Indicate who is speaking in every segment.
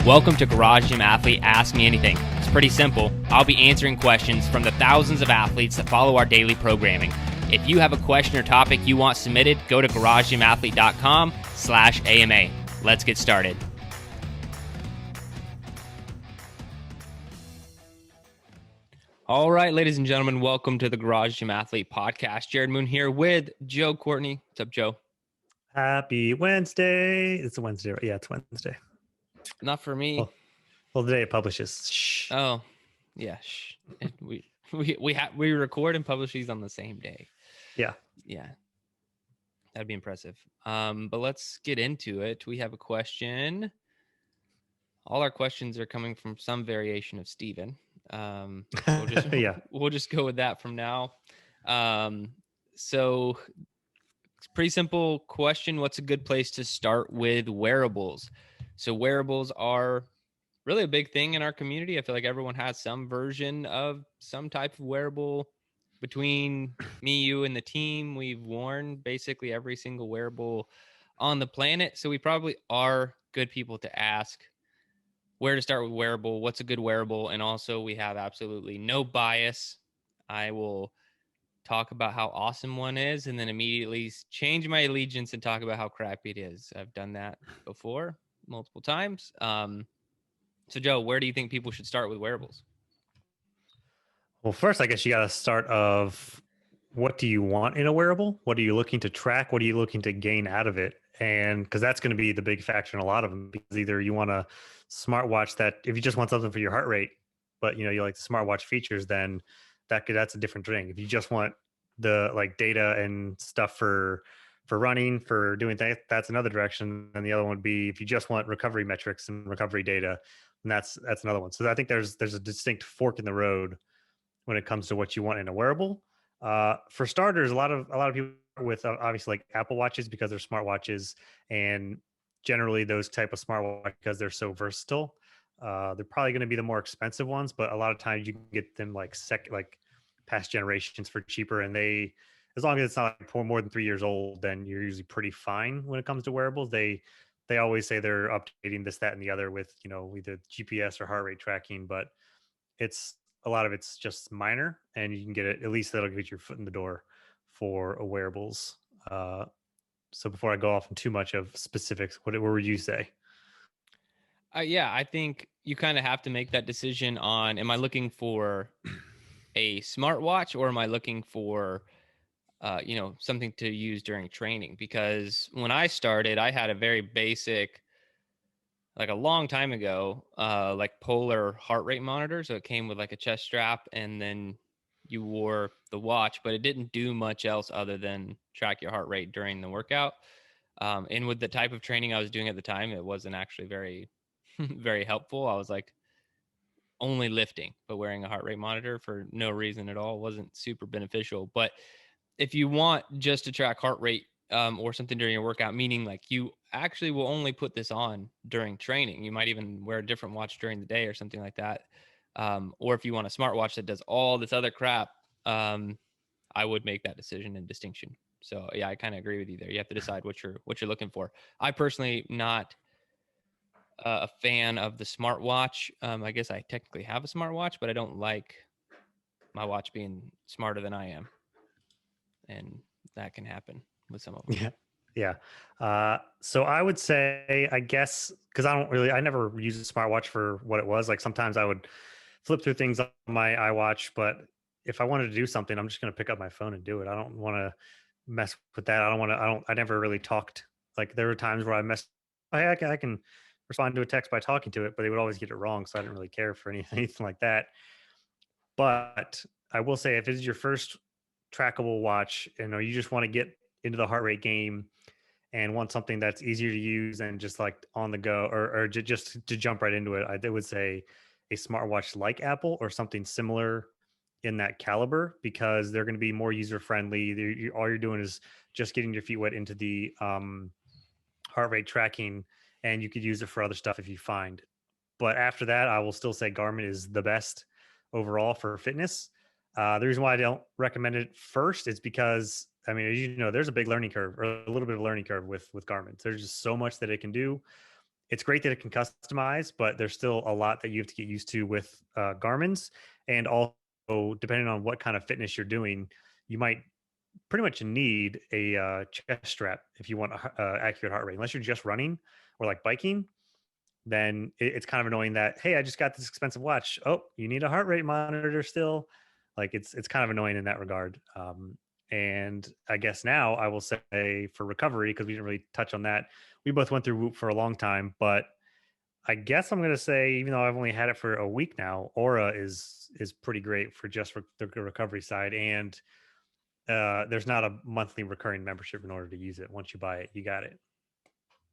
Speaker 1: Welcome to Garage Gym Athlete Ask Me Anything. It's pretty simple. I'll be answering questions from the thousands of athletes that follow our daily programming. If you have a question or topic you want submitted, go to garagegymathlete.com/AMA. Let's get started. All right, ladies and gentlemen, welcome to the Garage Gym Athlete podcast. Jerred Moon here with Joe Courtney. What's up, Joe?
Speaker 2: Happy Wednesday. It's a Wednesday. Yeah, it's Wednesday.
Speaker 1: Not for me.
Speaker 2: Well, the day it publishes. Shh.
Speaker 1: Oh, yeah. Shh. we record and publish these on the same day.
Speaker 2: Yeah.
Speaker 1: That'd be impressive. But let's get into it. We have a question. All our questions are coming from some variation of Steven. We'll just go with that from now. So it's a pretty simple question. What's a good place to start with wearables? So wearables are really a big thing in our community. I feel like everyone has some version of some type of wearable. Between me, you, and the team, we've worn basically every single wearable on the planet. So we probably are good people to ask where to start with wearable, what's a good wearable. And also we have absolutely no bias. I will talk about how awesome one is and then immediately change my allegiance and talk about how crappy it is. I've done that before multiple times. So Joe, where do you think people should start with wearables?
Speaker 2: Well, first, I guess you got to start of what do you want in a wearable? What are you looking to track? What are you looking to gain out of it? And because that's going to be the big factor in a lot of them, because either you want a smartwatch that if you just want something for your heart rate, but you like the smartwatch features, then that's a different thing. If you just want the data and stuff for running, for doing things, that's another direction. And the other one would be if you just want recovery metrics and recovery data, and that's another one. So I think there's a distinct fork in the road when it comes to what you want in a wearable. For starters, a lot of people with obviously like Apple Watches because they're smartwatches, and generally those type of smartwatches because they're so versatile. They're probably going to be the more expensive ones, but a lot of times you can get them like past generations for cheaper, and they, as long as it's not like more than 3 years old, then you're usually pretty fine when it comes to wearables. They always say they're updating this, that, and the other with either GPS or heart rate tracking, but a lot of it's just minor, and you can get it, at least that'll get your foot in the door for a wearables. So before I go off in too much of specifics, what would you say?
Speaker 1: Yeah, I think you kind of have to make that decision on, am I looking for a smartwatch or am I looking for, something to use during training? Because when I started, I had a very basic, like a long time ago, like polar heart rate monitor. So it came with like a chest strap and then you wore the watch, but it didn't do much else other than track your heart rate during the workout. And with the type of training I was doing at the time, it wasn't actually very, very helpful. I was like only lifting, but wearing a heart rate monitor for no reason at all wasn't super beneficial. But if you want just to track heart rate, or something during your workout, meaning like you actually will only put this on during training. You might even wear a different watch during the day or something like that. Or if you want a smartwatch that does all this other crap, I would make that decision and distinction. So yeah, I kind of agree with you there. You have to decide what you're looking for. I personally not a fan of the smartwatch. I guess I technically have a smartwatch, but I don't like my watch being smarter than I am, and that can happen with some of them.
Speaker 2: Yeah. So I would say, I guess, because I never used a smartwatch for what it was. Like sometimes I would flip through things on my iWatch, but if I wanted to do something, I'm just going to pick up my phone and do it. I don't want to mess with that. I never really talked. Like there were times where I can respond to a text by talking to it, but they would always get it wrong. So I didn't really care for anything like that. But I will say, if it's your first trackable watch, you just want to get into the heart rate game and want something that's easier to use and just like on the go, or just to jump right into it, I would say a smartwatch like Apple or something similar in that caliber, because they're going to be more user friendly. All you're doing is just getting your feet wet into the heart rate tracking, and you could use it for other stuff if you find. But after that, I will still say Garmin is the best overall for fitness. The reason why I don't recommend it first is because, I mean, there's a big learning curve, or a little bit of a learning curve with Garmin. There's just so much that it can do. it's great that it can customize, but there's still a lot that you have to get used to with Garmin's. And also, depending on what kind of fitness you're doing, you might pretty much need a chest strap if you want accurate heart rate. Unless you're just running or like biking, then it's kind of annoying that, hey, I just got this expensive watch. Oh, you need a heart rate monitor still. Like it's kind of annoying in that regard. And I guess now I will say for recovery, because we didn't really touch on that, we both went through Whoop for a long time, but I guess I'm gonna say, even though I've only had it for a week now, Aura is pretty great for just the recovery side, and there's not a monthly recurring membership in order to use it. Once you buy it, you got it.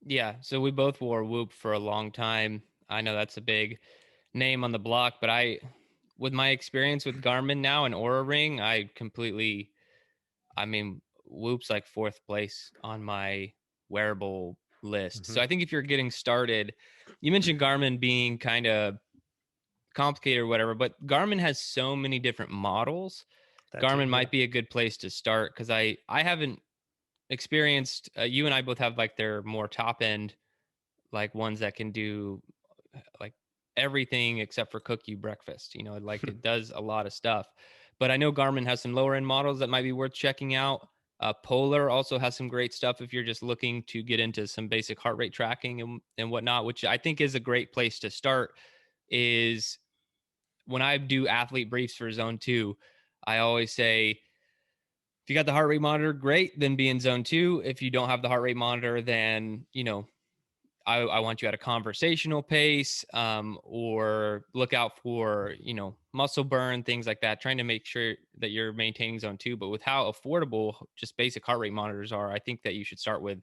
Speaker 1: Yeah, so we both wore Whoop for a long time. I know that's a big name on the block, but with my experience with Garmin now and Aura Ring, I mean, Whoop's like fourth place on my wearable list.
Speaker 2: Hmm.
Speaker 1: So I think if you're getting started, you mentioned Garmin being kind of complicated or whatever, but Garmin has so many different models.
Speaker 2: That too,
Speaker 1: Garmin
Speaker 2: yeah.
Speaker 1: might be a good place to start because I haven't experienced. You and I both have like their more top end, like ones that can do like everything except for cook you breakfast. You know, like it does a lot of stuff. But I know Garmin has some lower end models that might be worth checking out. Polar also has some great stuff if you're just looking to get into some basic heart rate tracking and whatnot, which I think is a great place to start. Is when I do athlete briefs for zone two, I always say, if you got the heart rate monitor, great, then be in zone two. If you don't have the heart rate monitor, then, I want you at a conversational pace, or look out for, muscle burn, things like that, trying to make sure that you're maintaining zone two. But with how affordable just basic heart rate monitors are, I think that you should start with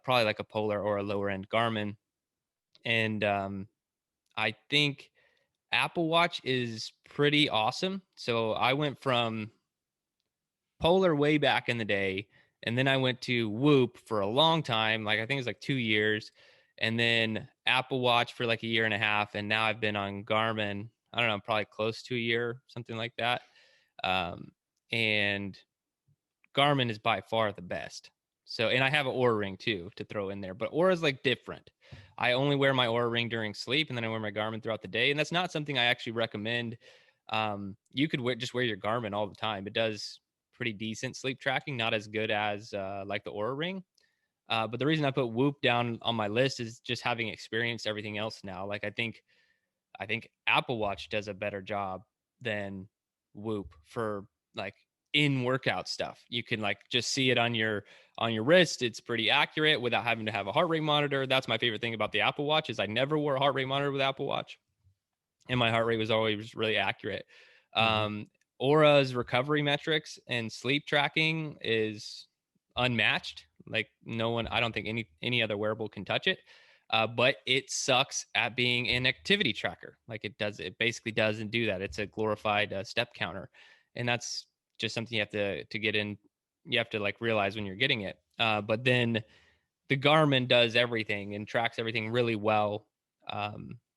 Speaker 1: probably like a Polar or a lower end Garmin. And I think Apple Watch is pretty awesome. So I went from Polar way back in the day, and then I went to Whoop for a long time. Like I think it was like 2 years, and then Apple Watch for like a year and a half, and now I've been on Garmin. I don't know, probably close to a year, something like that. Um, and Garmin is by far the best. So, and I have an Aura ring too to throw in there, but Aura is like different. I only wear my Aura ring during sleep, and then I wear my Garmin throughout the day, and that's not something I actually recommend. You could just wear your Garmin all the time. It does pretty decent sleep tracking, not as good as like the Aura ring. But the reason I put Whoop down on my list is just having experienced everything else now. Like I think Apple Watch does a better job than Whoop for like in workout stuff. You can like just see it on your wrist. It's pretty accurate without having to have a heart rate monitor. That's my favorite thing about the Apple Watch is I never wore a heart rate monitor with Apple Watch, and my heart rate was always really accurate.
Speaker 2: Hmm.
Speaker 1: Um, Aura's recovery metrics and sleep tracking is unmatched. Like no one, I don't think any other wearable can touch it. But it sucks at being an activity tracker. Like it basically doesn't do that. It's a glorified step counter, and that's just something you have to get in. You have to like realize when you're getting it. But then the Garmin does everything and tracks everything really well.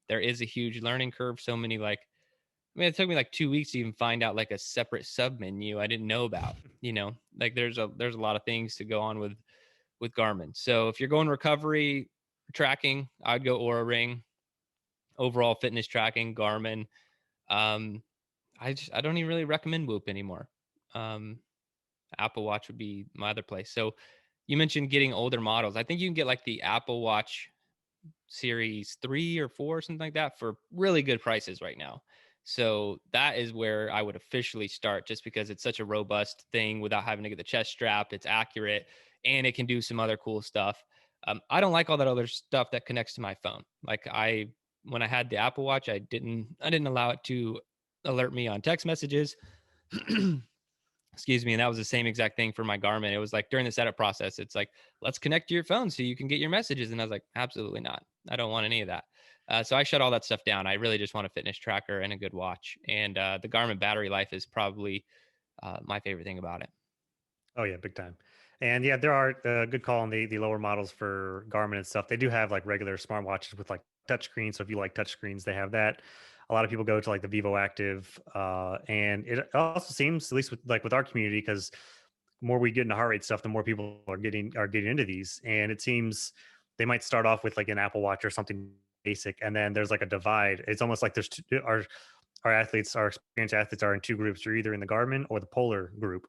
Speaker 1: There is a huge learning curve. So many like, I mean, it took me like 2 weeks to even find out like a separate sub menu I didn't know about. Like there's a lot of things to go on with Garmin. So if you're going recovery tracking, I'd go Aura Ring. Overall fitness tracking, Garmin. Um, I don't even really recommend Whoop anymore. Um, Apple Watch would be my other place. So you mentioned getting older models. I think you can get like the Apple Watch Series 3 or 4 or something like that for really good prices right now. So that is where I would officially start, just because it's such a robust thing without having to get the chest strap. It's accurate and it can do some other cool stuff. I don't like all that other stuff that connects to my phone. Like when I had the Apple Watch, I didn't allow it to alert me on text messages. Excuse me. And that was the same exact thing for my Garmin. It was like during the setup process, it's like, let's connect to your phone so you can get your messages. And I was like, absolutely not. I don't want any of that. So I shut all that stuff down. I really just want a fitness tracker and a good watch. And the Garmin battery life is probably my favorite thing about it.
Speaker 2: Oh yeah, big time. And yeah, there are good call on the lower models for Garmin and stuff. They do have like regular smartwatches with like touchscreens. So if you like touchscreens, they have that. A lot of people go to like the Vivo Active, and it also seems, at least with our community, because more we get into heart rate stuff, the more people are getting into these. And it seems they might start off with like an Apple Watch or something basic, and then there's like a divide. It's almost like there's our athletes, our experienced athletes, are in two groups. You're either in the Garmin or the Polar group,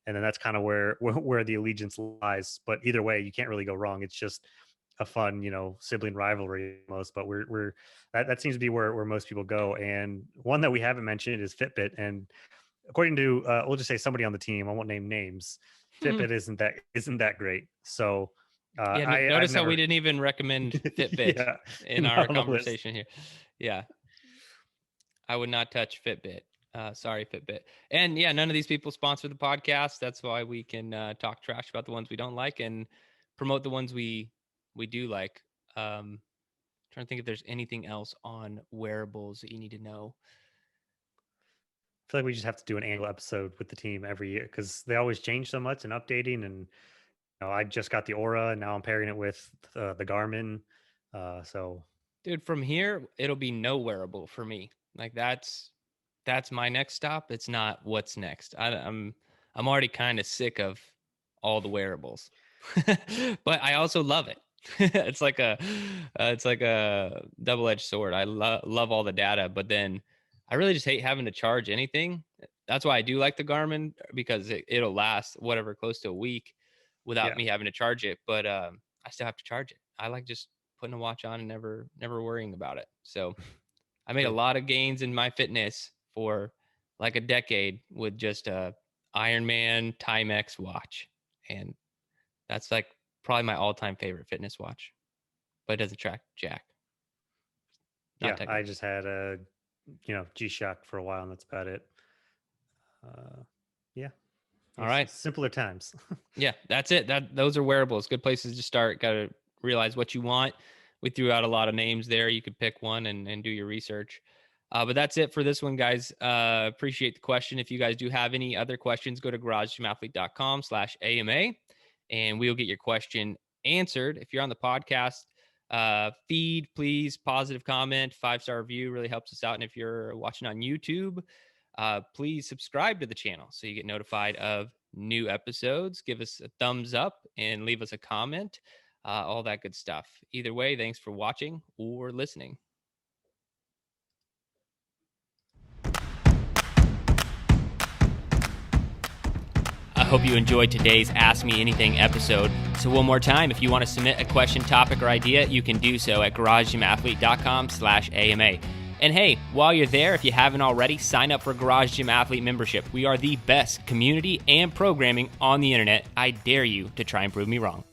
Speaker 2: and then that's kind of where the allegiance lies. But either way, you can't really go wrong. It's just a fun, sibling rivalry almost. But we're that seems to be where most people go. And one that we haven't mentioned is Fitbit. And according to we'll just say somebody on the team, I won't name names, Fitbit isn't that great. So
Speaker 1: Yeah,
Speaker 2: I've
Speaker 1: notice how we
Speaker 2: never.
Speaker 1: didn't even recommend Fitbit
Speaker 2: Yeah,
Speaker 1: in
Speaker 2: not
Speaker 1: our
Speaker 2: on the list.
Speaker 1: conversation here. Yeah, I would not touch Fitbit. Sorry, Fitbit. And yeah, none of these people sponsor the podcast. That's why we can talk trash about the ones we don't like and promote the ones we do like. Trying to think if there's anything else on wearables that you need to know.
Speaker 2: I feel like we just have to do an annual episode with the team every year because they always change so much and updating. And I just got the Aura, and now I'm pairing it with the Garmin. So
Speaker 1: Dude, from here it'll be no wearable for me. Like that's my next stop. It's not what's next. I'm already kind of sick of all the wearables, but I also love it. It's like a double-edged sword. I love all the data, but then I really just hate having to charge anything. That's why I do like the Garmin, because it'll last whatever close to a week without
Speaker 2: yeah,
Speaker 1: me having to charge it. But I still have to charge it. I like just putting a watch on and never worrying about it. So I made a
Speaker 2: true.
Speaker 1: lot of gains in my fitness for like a decade with just a Ironman Timex watch. And that's like probably my all-time favorite fitness watch, but it doesn't track jack. Not
Speaker 2: Yeah, I
Speaker 1: technically.
Speaker 2: just had a G-Shock for a while, and that's about it. Uh, yeah,
Speaker 1: All
Speaker 2: it's
Speaker 1: right.
Speaker 2: simpler times.
Speaker 1: Yeah, that's it. Those are wearables. Good places to start. Got to realize what you want. We threw out a lot of names there. You could pick one and do your research. But that's it for this one, guys. Appreciate the question. If you guys do have any other questions, go to garagegymathlete.com/AMA and we'll get your question answered. If you're on the podcast feed, please positive comment, 5-star review really helps us out. And if you're watching on YouTube, please subscribe to the channel so you get notified of new episodes. Give us a thumbs up and leave us a comment, all that good stuff. Either way, thanks for watching or listening. I hope you enjoyed today's Ask Me Anything episode. So one more time, if you want to submit a question, topic, or idea, you can do so at garagegymathlete.com/AMA. And hey, while you're there, if you haven't already, sign up for Garage Gym Athlete membership. We are the best community and programming on the internet. I dare you to try and prove me wrong.